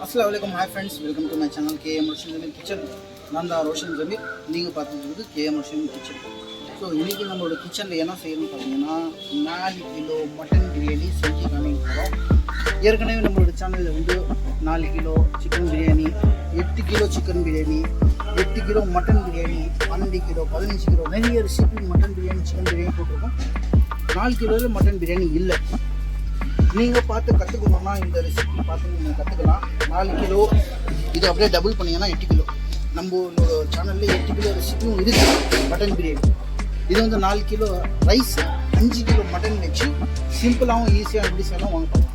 अस्सलाम वालेकुम hi friends, welcome to my channel KM Roshan Zameer kitchen. நான் தான் ரோஷன் ஜமீர். நீங்கள் பார்த்துட்டு KM ரோஷன் கிச்சன். ஸோ இன்றைக்கி நம்மளோட கிச்சனில் என்ன செய்யணும்னு பார்த்தீங்கன்னா 4 கிலோ மட்டன் பிரியாணி செஞ்சு காமிக்க போகிறோம். ஏற்கனவே நம்மளோட சேனலில் வந்து 4 kilo chicken biryani, 8 kilo chicken biryani, 8 kilo mutton biryani, 12 kilo, 15 kilo நிறைய recipe mutton biryani, chicken biryani போட்டிருக்கோம். 4 கிலோவில் மட்டன் பிரியாணி இல்லை. நீங்கள் பார்த்து கற்றுக்கணுன்னா இந்த ரெசிபி பார்த்து நீங்கள் கற்றுக்கலாம். 4 கிலோ இது அப்படியே டபுள் பண்ணிங்கன்னா 8 கிலோ. நம்மளோட சேனலில் 8 கிலோ ரெசிபியும் இருக்குது மட்டன் பிரியாணி. இது வந்து 4 கிலோ ரைஸ், 5 கிலோ மட்டன் வச்சு சிம்பிளாகவும் ஈஸியாக எப்படி செய்யலாம் வாங்க பார்க்கலாம்.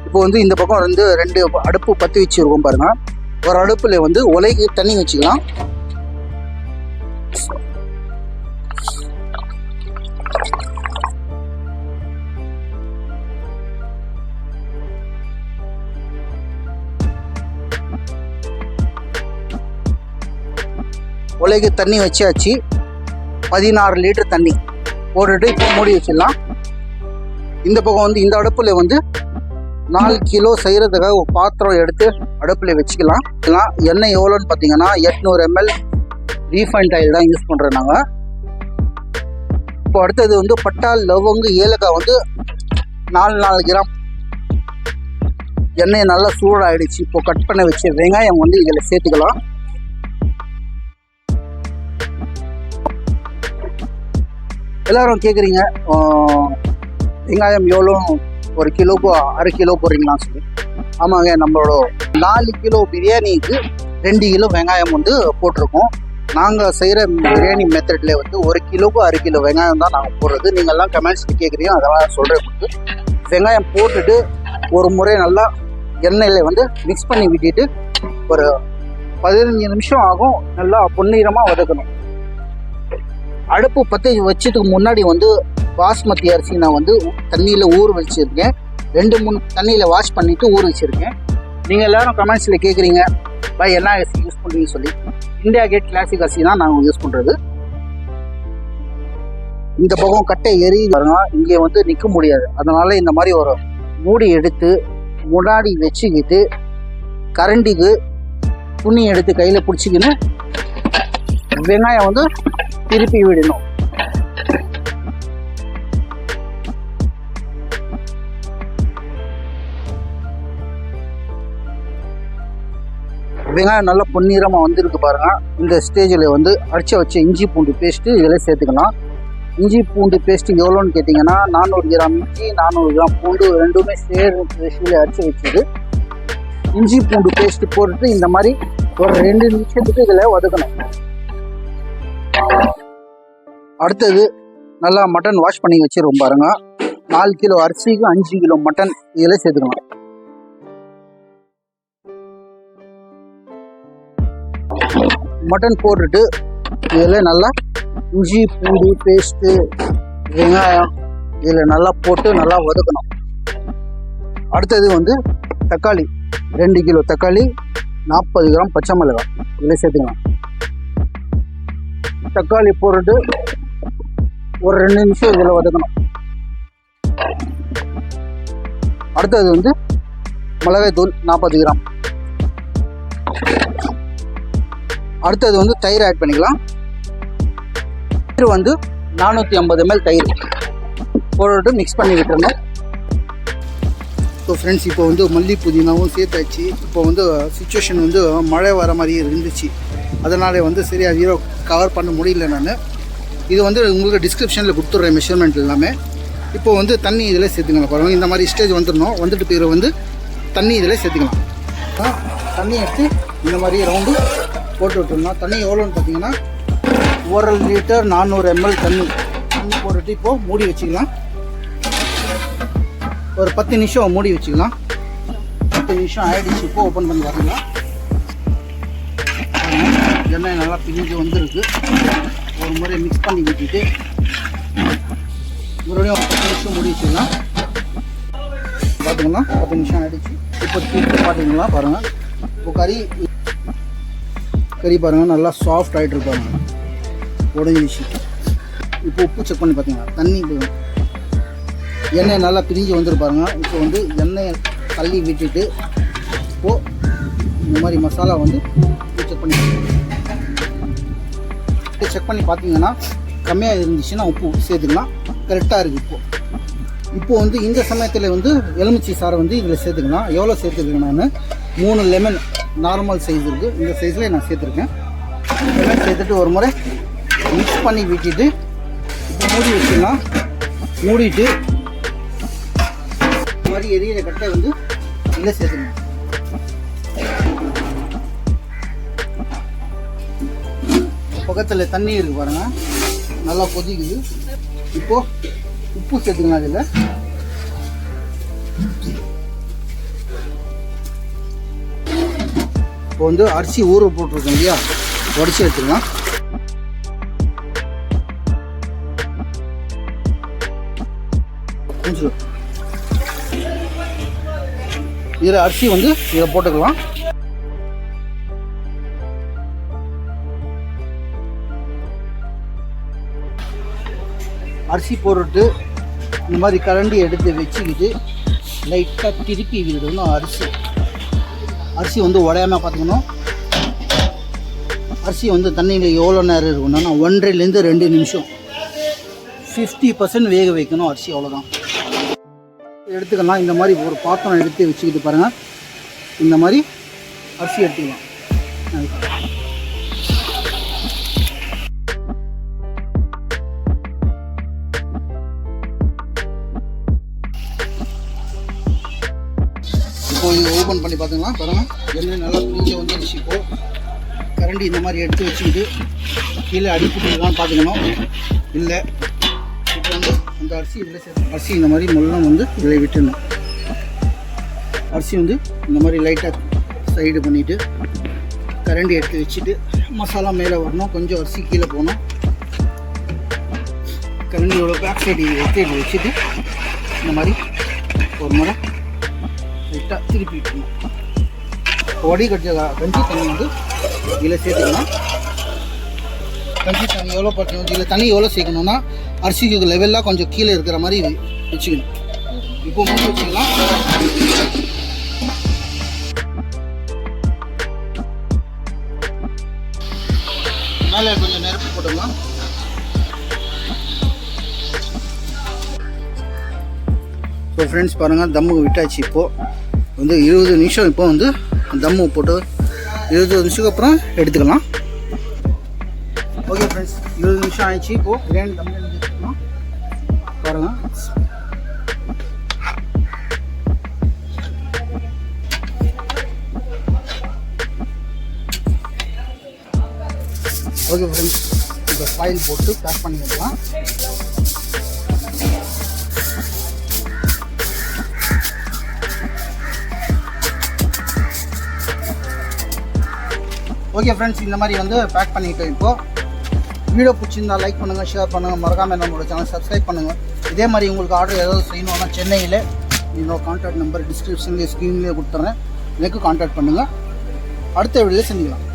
இப்போ வந்து இந்த பக்கம் வந்து 2 அடுப்பு பற்றி வச்சுருக்கோம் பாருங்கள். ஒரு அடுப்பில் வந்து உலைக்கு தண்ணி வச்சுக்கலாம். உலைக்கு தண்ணி வச்சாச்சு. 16 லிட்டர் தண்ணி போட்டுட்டு இப்போ மூடி வச்சிடலாம். இந்த பக்கம் வந்து இந்த அடுப்பில் வந்து 4 கிலோ செய்கிறதுக்காக ஒரு பாத்திரம் எடுத்து அடுப்பில் வச்சுக்கலாம். எண்ணெய் எவ்வளோன்னு பார்த்தீங்கன்னா 800 ml ரீஃபைண்ட் ஆயில் தான் யூஸ் பண்ணுறோம் நாங்கள். இப்போ அடுத்தது வந்து பட்டா, லவங்கு, ஏலக்காய் வந்து 4 கிராம். எண்ணெய் நல்லா சூடாகிடுச்சு. இப்போ கட் பண்ண வச்ச வெங்காயம் வந்து இதில் சேர்த்துக்கலாம். எல்லாரும் கேட்குறீங்க வெங்காயம் எவ்வளோ, ஒரு கிலோக்கு 1/2 கிலோ போடுறீங்களான்னு சொல்லி. ஆமாங்க, நம்மளோட 4 கிலோ பிரியாணிக்கு 2 கிலோ வெங்காயம் வந்து போட்டிருக்கோம். நாங்கள் செய்கிற பிரியாணி மெத்தடில் வந்து 1 கிலோக்கு 1/2 கிலோ வெங்காயம் தான் நாங்கள் போடுறது. நீங்கள்லாம் கமெண்ட்ஸில் கேட்குறீங்க, அதெல்லாம் சொல்கிறேன். வெங்காயம் போட்டுட்டு ஒரு முறை நல்லா எண்ணெயில் வந்து மிக்ஸ் பண்ணி விட்டுட்டு ஒரு 15 நிமிஷம் ஆகும். நல்லா பொன்னிறமாக வதக்கணும். அடுப்பு பற்றி வச்சதுக்கு முன்னாடி வந்து பாஸ்மதி அரிசி நான் வந்து தண்ணியில் ஊற வச்சுருக்கேன். 2-3 தண்ணியில் வாஷ் பண்ணிவிட்டு ஊற வச்சுருக்கேன். நீங்கள் எல்லோரும் கமெண்ட்ஸில் கேட்குறீங்க என்ன அரிசி யூஸ் பண்ணுறீங்கன்னு சொல்லி. இந்தியா கேட் கிளாசிக் அரிசி தான் நாங்கள் யூஸ் பண்ணுறது. இந்த பக்கம் கட்டை எரி பாருங்க, இங்கே வந்து நிற்க முடியாது. அதனால் இந்த மாதிரி ஒரு மூடி எடுத்து முன்னாடி வச்சுக்கிட்டு கரண்டிக்கு துணி எடுத்து கையில் பிடிச்சிக்கின்னு வெங்காயம் வந்து திருப்பி விடணும். வெங்காயம் நல்லா பொன்னிறமாக வந்திருக்கு பாருங்க. இந்த ஸ்டேஜில் வந்து அரைச்சி வச்ச இஞ்சி பூண்டு பேஸ்ட்டு இதில் சேர்த்துக்கலாம். இஞ்சி பூண்டு பேஸ்ட்டு எவ்வளோன்னு கேட்டிங்கன்னா 400 கிராம் இஞ்சி, 400 கிராம் பூண்டு, ரெண்டுமே ரேஷியோவில் அரைச்சி வச்சது. இஞ்சி பூண்டு பேஸ்ட்டு போட்டுட்டு இந்த மாதிரி ஒரு 2 நிமிஷத்துக்கு இதில் வதக்கணும். அடுத்தது நல்லா மட்டன் வாஷ் பண்ணி வச்சிருக்கோம் பாருங்க. 4 கிலோ அரிசிக்கு 5 கிலோ மட்டன் இதில் சேர்த்துக்கலாம். மட்டன் போட்டுட்டு இதில் நல்லா இஞ்சி பூண்டு பேஸ்ட்டு, வெங்காயம் இதில் நல்லா போட்டு நல்லா வதக்கணும். அடுத்தது வந்து தக்காளி, 2 கிலோ தக்காளி, 40 கிராம் பச்சை மிளகாய் இதில் சேர்த்துக்கலாம். தக்காளி போட்டுட்டு ஒரு 2 நிமிஷம் இதில் வதக்கணும். அடுத்தது வந்து மிளகாய் தூள் 40 கிராம். அடுத்தது வந்து தயிர் ஆட் பண்ணிக்கலாம். தயிர் வந்து 450 ml தயிர் போட்டு மிக்ஸ் பண்ணி விட்டுருணும். ஸோ ஃப்ரெண்ட்ஸ், இப்போ வந்து மல்லி புதினாவும் சேர்த்தாச்சு. இப்போ வந்து சுச்சுவேஷன் வந்து மழை வர மாதிரி இருந்துச்சு. அதனால் வந்து சரியாக வீடியோ கவர் பண்ண முடியல. நான் இது வந்து உங்களுக்கு டிஸ்கிரிப்ஷனில் கொடுத்துட்றேன் மெஷர்மெண்ட் எல்லாமே. இப்போ வந்து தண்ணி இதில் சேர்த்துக்கலாம். பாருங்கள், இந்த மாதிரி ஸ்டேஜ் வந்துடணும். வந்துட்டு பிறகு வந்து தண்ணி இதில் சேர்த்துக்கலாம். தண்ணி எடுத்து இந்த மாதிரி ரவுண்டு போட்டு விட்டுருந்தோம். தண்ணி எவ்வளோன்னு பார்த்தீங்கன்னா 1 லிட்டர் 400 ml தண்ணி போட்டுட்டு இப்போது மூடி வச்சுக்கலாம். ஒரு 10 நிமிஷம் மூடி வச்சுக்கலாம். 10 நிமிஷம் ஆகிடுச்சு. இப்போ ஓப்பன் பண்ணி வரலாம். எண்ணெய் நல்லா பிரிஞ்சு வந்துருக்கு. ஒரு முறை மிக்ஸ் பண்ணி விட்டுட்டு மறுபடியும் 10 நிமிஷம் மூடி வச்சுக்கலாம். பார்த்திங்கன்னா 10 நிமிஷம் ஆகிடுச்சு. இப்போ திருப்பி பார்த்தீங்களா பாருங்கள். இப்போ கறி பாருங்கள் நல்லா சாஃப்ட் ஆகிட்டு இருப்பாங்க. உடஞ்சிச்சு. இப்போ உப்பு செக் பண்ணி பார்த்தீங்கன்னா தண்ணி எண்ணெய் நல்லா பிரிஞ்சு வந்துருப்பாருங்க. இப்போ வந்து எண்ணெயை தள்ளி விட்டுட்டு இப்போது இந்த மாதிரி மசாலா வந்து செக் பண்ணி பார்த்தீங்கன்னா கம்மியாக இருந்துச்சுன்னா உப்பு சேர்த்துக்கலாம். கரெக்டாக இருக்குது. இப்போ வந்து இந்த சமயத்தில் வந்து எலுமிச்சை சாறை வந்து இதில் சேர்த்துக்கலாம். எவ்வளோ சேர்த்துருக்கேன் நான் 3 லெமன் நார்மல் சைஸ் இருக்குது, இந்த சைஸில் நான் சேர்த்துருக்கேன். லெமன் சேர்த்துட்டு ஒரு முறை மிக்ஸ் பண்ணி விட்டுட்டு இப்போ மூடி வச்சுக்கலாம். மூடிட்டு இந்த மாதிரி எரியிற கட்டை வந்து இதில் சேர்த்துக்கணும். பக்கத்தில் தண்ணி இருக்குது பாருங்கள், நல்லா கொதிக்குது. இப்போது உப்பு சேர்த்துக்கலாம். அதில் இப்போ வந்து அரிசி ஊற போட்டிருக்கோம் இல்லையா, உடச்சி எடுத்துக்கலாம். கொஞ்சம் இதில் அரிசி வந்து இதை போட்டுக்கலாம். அரிசி போட்டுட்டு இந்த மாதிரி கரண்டி எடுத்து வச்சுக்கிட்டு லைட்டாக திருப்பி விடணும். அரிசி வந்து உடையாமல் பார்த்துக்கணும். அரிசி வந்து தண்ணியில் எவ்வளோ நேரம் இருக்கணும்னா 1.5 to 2 நிமிஷம் 50% வேக வைக்கணும் அரிசி, அவ்வளோதான். எடுத்துக்கலாம். இந்த மாதிரி ஒரு பாத்திரம் எடுத்து வச்சுக்கிட்டு பாருங்கள், இந்த மாதிரி அரிசி எடுத்துக்கலாம். இப்போ இது ஓப்பன் பண்ணி பார்த்துங்களா பாருங்கள், எண்ணெய் நல்லா பிரிஞ்சு வந்துடுச்சு. இப்போது கரண்டி இந்த மாதிரி எடுத்து வச்சுக்கிட்டு கீழே அடிப்பிட்டுருக்கான்னு பார்த்துக்கணும். இல்லை இப்போ வந்து அந்த அரிசி இதில் சேர்த்து அரிசி இந்த மாதிரி முள்ளம் வந்து இதில் விட்டுடணும். அரிசி வந்து இந்த மாதிரி லைட்டாக சைடு பண்ணிவிட்டு கரண்டி எடுத்து வச்சுட்டு மசாலா மேலே வரணும், கொஞ்சம் அரிசி கீழே போகணும். கரண்டியோட பேக் சைடு எடுத்து வச்சுட்டு இந்த மாதிரி ஒரு முறை லைட்டாக திருப்பி விட்டுணும். வடி கட்டிய கஞ்சி தண்ணி வந்து இதில் சேர்த்துக்கணும். கஞ்சி தண்ணி எவ்வளோ பார்க்கணும், இதில் தண்ணி எவ்வளோ சேர்க்கணுன்னா அரிசிக்கு லெவலாக கொஞ்சம் கீழே இருக்கிற மாதிரி வச்சுக்கணும். இப்போ மூடி வச்சுக்கலாம். மேலே கொஞ்சம் நெருப்பு போட்டுக்கலாம். ஸோ ஃப்ரெண்ட்ஸ் பாருங்கள், தம்முக்கு விட்டாச்சு. இப்போது வந்து 20 நிமிஷம் இப்போ வந்து தம்மு போட்டு 20 நிமிஷத்துக்கு அப்புறம் எடுத்துக்கலாம். ஓகே ஃப்ரெண்ட்ஸ், 20 நிமிஷம் ஆயிடுச்சு. இப்போது பிரியாணி தம் எடுத்துக்கலாம் பாருங்கள். ஓகே ஃப்ரெண்ட்ஸ், இப்போ ஃபாயில் போட்டு பேக் பண்ணிக்கலாம். ஓகே ஃப்ரெண்ட்ஸ், இந்த மாதிரி வந்து பேக் பண்ணிவிட்டோம். இப்போது வீடியோ பிடிச்சிருந்தா லைக் பண்ணுங்கள், ஷேர் பண்ணுங்கள், மறக்காமல் நம்மளோட சேனல் சப்ஸ்கிரைப் பண்ணுங்கள். இதே மாதிரி உங்களுக்கு ஆர்டர் ஏதாவது செய்யணுன்னா சென்னையில் என்னோட கான்டாக்ட் நம்பர் டிஸ்கிரிப்ஷன்லேயே ஸ்க்ரீன்லேயே கொடுத்துட்றேன், எனக்கு கான்டாக்ட் பண்ணுங்கள். அடுத்த வீடியோவில் செஞ்சுக்கலாம்.